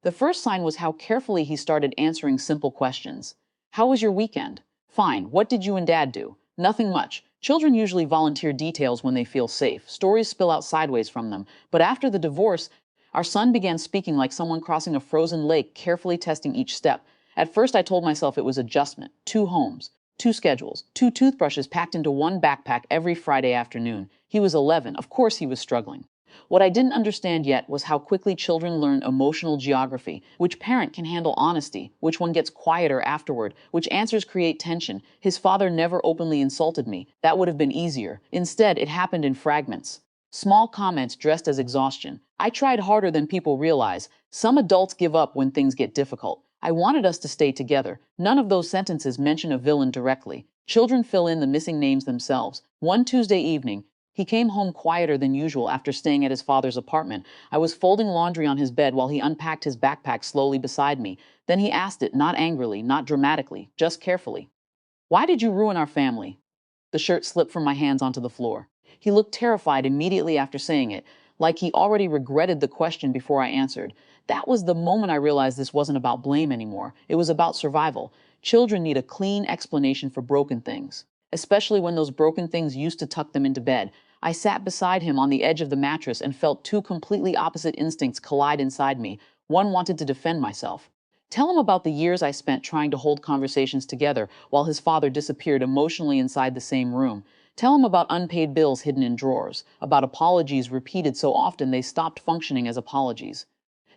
The first sign was how carefully he started answering simple questions. How was your weekend? Fine. What did you and Dad do? Nothing much. Children usually volunteer details when they feel safe. Stories spill out sideways from them. But after the divorce, our son began speaking like someone crossing a frozen lake, carefully testing each step. At first, I told myself it was adjustment. 2 homes, 2 schedules, 2 toothbrushes packed into one backpack every Friday afternoon. He was 11. Of course he was struggling. What I didn't understand yet was how quickly children learn emotional geography, which parent can handle honesty, which one gets quieter afterward, which answers create tension. His father never openly insulted me. That would have been easier. Instead, it happened in fragments. Small comments dressed as exhaustion. I tried harder than people realize. Some adults give up when things get difficult. I wanted us to stay together. None of those sentences mention a villain directly. Children fill in the missing names themselves. One Tuesday evening, he came home quieter than usual after staying at his father's apartment. I was folding laundry on his bed while he unpacked his backpack slowly beside me. Then he asked it, not angrily, not dramatically, just carefully. Why did you ruin our family? The shirt slipped from my hands onto the floor. He looked terrified immediately after saying it, like he already regretted the question before I answered. That was the moment I realized this wasn't about blame anymore. It was about survival. Children need a clean explanation for broken things, especially when those broken things used to tuck them into bed. I sat beside him on the edge of the mattress and felt 2 completely opposite instincts collide inside me. One wanted to defend myself. Tell him about the years I spent trying to hold conversations together while his father disappeared emotionally inside the same room. Tell him about unpaid bills hidden in drawers, about apologies repeated so often they stopped functioning as apologies.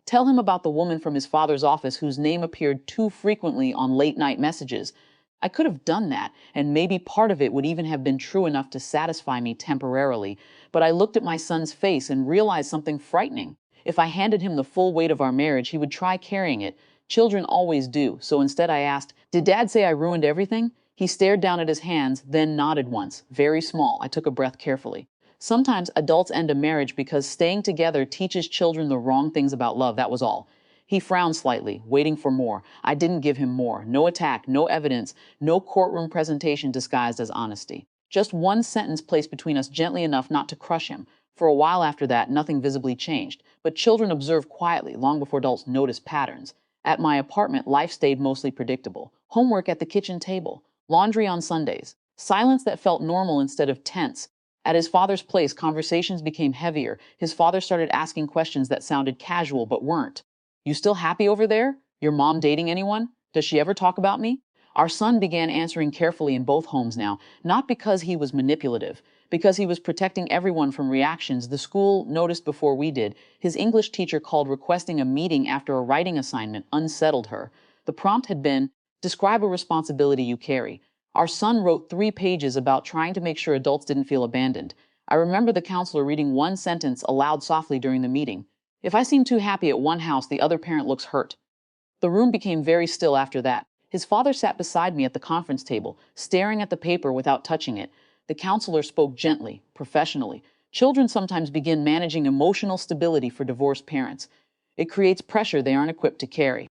Tell him about the woman from his father's office whose name appeared too frequently on late-night messages. I could have done that, and maybe part of it would even have been true enough to satisfy me temporarily. But I looked at my son's face and realized something frightening. If I handed him the full weight of our marriage, he would try carrying it. Children always do, so instead I asked, "Did Dad say I ruined everything?" He stared down at his hands, then nodded once, very small. I took a breath carefully. Sometimes adults end a marriage because staying together teaches children the wrong things about love, that was all. He frowned slightly, waiting for more. I didn't give him more. No attack, no evidence, no courtroom presentation disguised as honesty. Just one sentence placed between us gently enough not to crush him. For a while after that, nothing visibly changed. But children observe quietly, long before adults notice patterns. At my apartment, life stayed mostly predictable. Homework at the kitchen table, laundry on Sundays, silence that felt normal instead of tense. At his father's place, conversations became heavier. His father started asking questions that sounded casual but weren't. You still happy over there? Your mom dating anyone? Does she ever talk about me? Our son began answering carefully in both homes now, not because he was manipulative, because he was protecting everyone from reactions the school noticed before we did. His English teacher called requesting a meeting after a writing assignment unsettled her. The prompt had been, describe a responsibility you carry. Our son wrote 3 pages about trying to make sure adults didn't feel abandoned. I remember the counselor reading one sentence aloud softly during the meeting. If I seem too happy at one house, the other parent looks hurt. The room became very still after that. His father sat beside me at the conference table, staring at the paper without touching it. The counselor spoke gently, professionally. Children sometimes begin managing emotional stability for divorced parents. It creates pressure they aren't equipped to carry.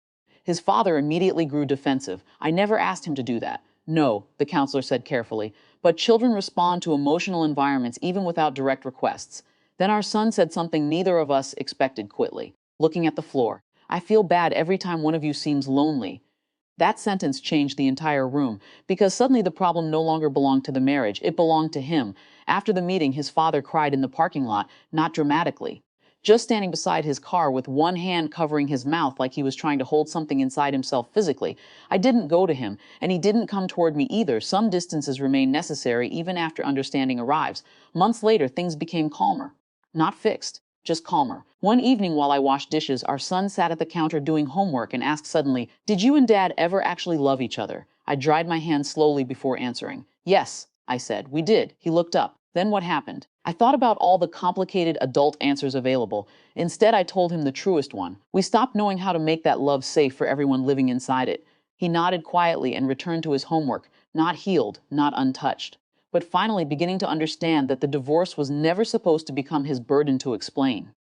His father immediately grew defensive. I never asked him to do that. No, the counselor said carefully, but children respond to emotional environments even without direct requests. Then our son said something neither of us expected quickly, looking at the floor. I feel bad every time one of you seems lonely. That sentence changed the entire room, because suddenly the problem no longer belonged to the marriage, it belonged to him. After the meeting, his father cried in the parking lot, not dramatically, just standing beside his car with one hand covering his mouth like he was trying to hold something inside himself physically. I didn't go to him, and he didn't come toward me either. Some distances remain necessary even after understanding arrives. Months later, things became calmer. Not fixed, just calmer. One evening while I washed dishes, our son sat at the counter doing homework and asked suddenly, "Did you and Dad ever actually love each other?" I dried my hand slowly before answering. "Yes," I said. "We did." He looked up. Then what happened? I thought about all the complicated adult answers available. Instead, I told him the truest one. We stopped knowing how to make that love safe for everyone living inside it. He nodded quietly and returned to his homework, not healed, not untouched, but finally beginning to understand that the divorce was never supposed to become his burden to explain.